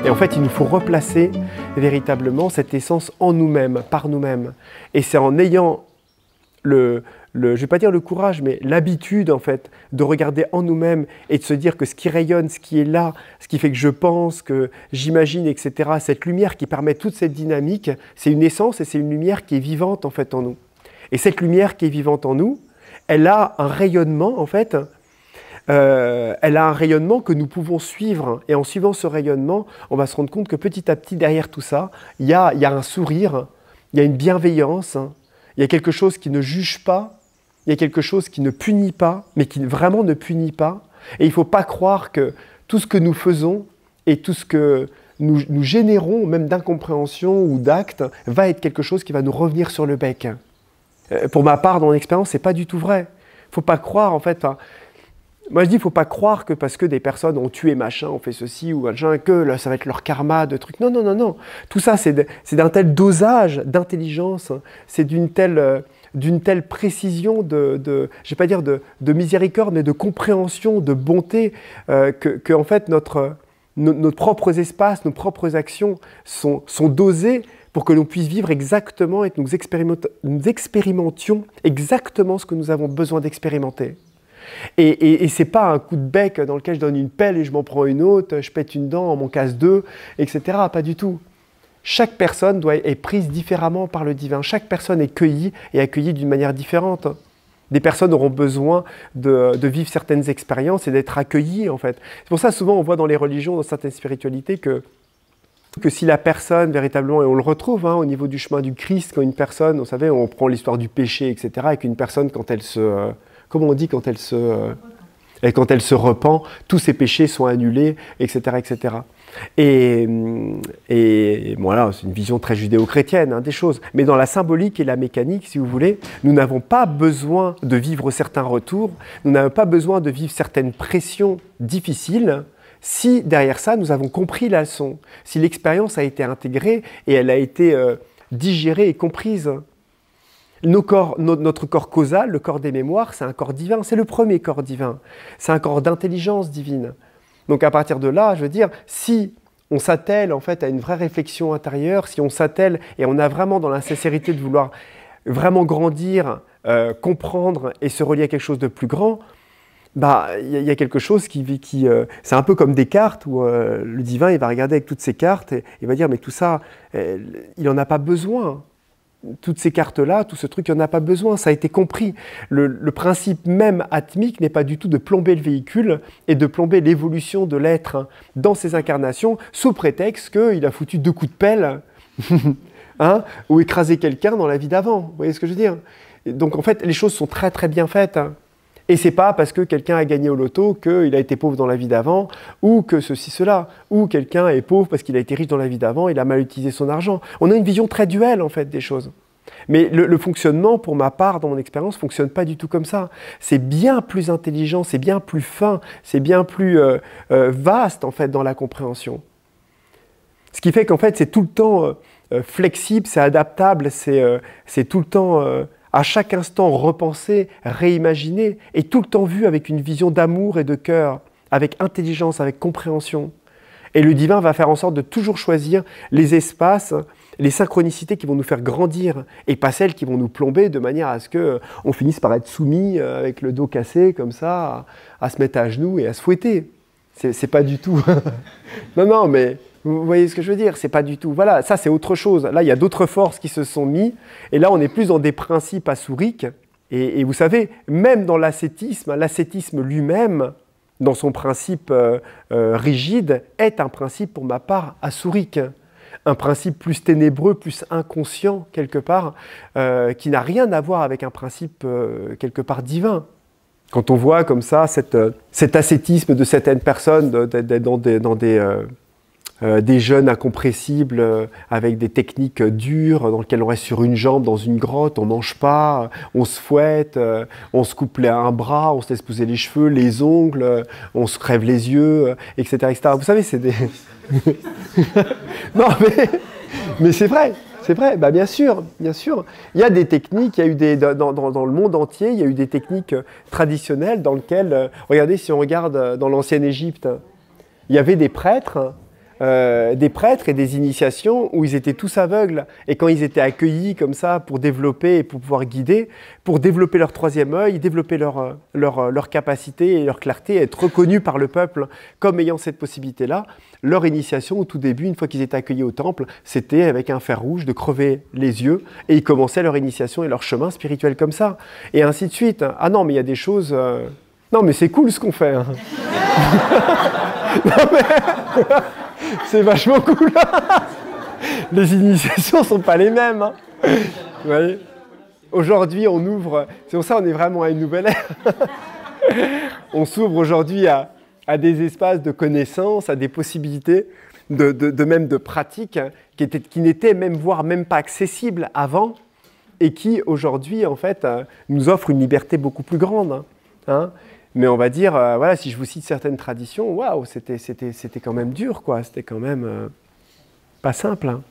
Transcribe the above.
Et en fait, il nous faut replacer véritablement cette essence en nous-mêmes, par nous-mêmes. Et c'est en ayant je ne vais pas dire le courage, mais l'habitude en fait de regarder en nous-mêmes et de se dire que ce qui rayonne, ce qui est là, ce qui fait que je pense, que j'imagine, etc., cette lumière qui permet toute cette dynamique, c'est une essence et c'est une lumière qui est vivante en fait en nous. Et cette lumière qui est vivante en nous, elle a un rayonnement en fait, elle a un rayonnement que nous pouvons suivre. Et en suivant ce rayonnement, on va se rendre compte que petit à petit, derrière tout ça, il y a un sourire, il y a une bienveillance, il y a quelque chose qui ne juge pas, il y a quelque chose qui ne punit pas, mais qui vraiment ne punit pas. Et il ne faut pas croire que tout ce que nous faisons et tout ce que nous générons, même d'incompréhension ou d'actes, va être quelque chose qui va nous revenir sur le bec. Pour ma part, dans mon expérience, ce n'est pas du tout vrai. Il ne faut pas croire, en fait... Moi, je dis, il ne faut pas croire que parce que des personnes ont tué machin, ont fait ceci ou machin, que là, ça va être leur karma, de trucs. Non, non, non, non. Tout ça, c'est d'un tel dosage d'intelligence, c'est d'une telle précision je ne vais pas dire de miséricorde, mais de compréhension, de bonté, que en fait, nos propres espaces, nos propres actions sont dosées pour que l'on puisse vivre exactement et que nous expérimentions exactement ce que nous avons besoin d'expérimenter. Et ce n'est pas un coup de bec dans lequel je donne une pelle et je m'en prends une autre, je pète une dent, on m'en casse deux, etc. Pas du tout. Chaque personne est prise différemment par le divin. Chaque personne est cueillie et accueillie d'une manière différente. Des personnes auront besoin de vivre certaines expériences et d'être accueillies, en fait. C'est pour ça, souvent, on voit dans les religions, dans certaines spiritualités, que si la personne, véritablement, et on le retrouve au niveau du chemin du Christ, quand une personne, vous savez, on prend l'histoire du péché, etc., et qu'une personne, quand elle se... Comment on dit quand elle se repent, tous ses péchés sont annulés, etc., etc. Et voilà, c'est une vision très judéo-chrétienne des choses. Mais dans la symbolique et la mécanique, si vous voulez, nous n'avons pas besoin de vivre certains retours, nous n'avons pas besoin de vivre certaines pressions difficiles, si derrière ça, nous avons compris la leçon, si l'expérience a été intégrée et elle a été digérée et comprise. Notre corps causal, le corps des mémoires, c'est un corps divin, c'est le premier corps divin, c'est un corps d'intelligence divine. Donc à partir de là, je veux dire, si on s'attelle en fait à une vraie réflexion intérieure, si on s'attelle et on a vraiment dans la sincérité de vouloir vraiment grandir, comprendre et se relier à quelque chose de plus grand, y a quelque chose c'est un peu comme des cartes où le divin il va regarder avec toutes ces cartes et il va dire mais tout ça, il n'en a pas besoin. Toutes ces cartes-là, tout ce truc, il n'y en a pas besoin, ça a été compris. Le principe même atmique n'est pas du tout de plomber le véhicule et de plomber l'évolution de l'être dans ses incarnations, sous prétexte qu'il a foutu 2 coups de pelle ou écrasé quelqu'un dans la vie d'avant. Vous voyez ce que je veux dire? Donc en fait, les choses sont très très bien faites. Et c'est pas parce que quelqu'un a gagné au loto qu'il a été pauvre dans la vie d'avant, ou que ceci, cela, ou quelqu'un est pauvre parce qu'il a été riche dans la vie d'avant, il a mal utilisé son argent. On a une vision très duelle en fait des choses. Mais le fonctionnement, pour ma part, dans mon expérience, ne fonctionne pas du tout comme ça. C'est bien plus intelligent, c'est bien plus fin, c'est bien plus vaste en fait dans la compréhension. Ce qui fait qu'en fait c'est tout le temps flexible, c'est adaptable, c'est tout le temps... à chaque instant repensé, réimaginé, et tout le temps vu avec une vision d'amour et de cœur, avec intelligence, avec compréhension. Et le divin va faire en sorte de toujours choisir les espaces, les synchronicités qui vont nous faire grandir, et pas celles qui vont nous plomber de manière à ce qu'on finisse par être soumis avec le dos cassé, comme ça, à se mettre à genoux et à se fouetter. C'est pas du tout... Non, non, mais... Vous voyez ce que je veux dire? C'est pas du tout... Voilà, ça c'est autre chose. Là, il y a d'autres forces qui se sont mises. Et là, on est plus dans des principes assouriques. Et vous savez, même dans l'ascétisme lui-même, dans son principe rigide, est un principe, pour ma part, assourique. Un principe plus ténébreux, plus inconscient, quelque part, qui n'a rien à voir avec un principe, quelque part, divin. Quand on voit comme ça cet ascétisme de certaines personnes d'être dans des jeûnes incompressibles avec des techniques dures dans lesquelles on reste sur une jambe dans une grotte, on ne mange pas, on se fouette, on se coupe un bras, on se laisse pousser les cheveux, les ongles, on se crève les yeux, etc., etc. Vous savez, c'est des... Non, mais c'est vrai. C'est vrai, bien sûr, bien sûr. Il y a des techniques, il y a eu dans le monde entier, il y a eu des techniques traditionnelles dans lesquelles, regardez, si on regarde dans l'ancienne Égypte, il y avait des prêtres des prêtres et des initiations où ils étaient tous aveugles. Et quand ils étaient accueillis comme ça pour développer et pour pouvoir guider, pour développer leur troisième œil, développer leur capacité et leur clarté, être reconnus par le peuple comme ayant cette possibilité-là, leur initiation au tout début, une fois qu'ils étaient accueillis au temple, c'était avec un fer rouge de crever les yeux et ils commençaient leur initiation et leur chemin spirituel comme ça. Et ainsi de suite. Ah non, mais il y a des choses... Non, mais c'est cool ce qu'on fait. Hein. Non, mais... C'est vachement cool. Les initiations ne sont pas les mêmes. Hein. Vous voyez ? Aujourd'hui, on ouvre... C'est pour ça qu'on est vraiment à une nouvelle ère. On s'ouvre aujourd'hui à des espaces de connaissances, à des possibilités même de pratiques qui n'étaient même, voire même pas accessibles avant et qui, aujourd'hui, en fait, nous offrent une liberté beaucoup plus grande. Hein. Mais on va dire, voilà, si je vous cite certaines traditions, waouh, c'était quand même dur, quoi. C'était quand même pas simple. Hein.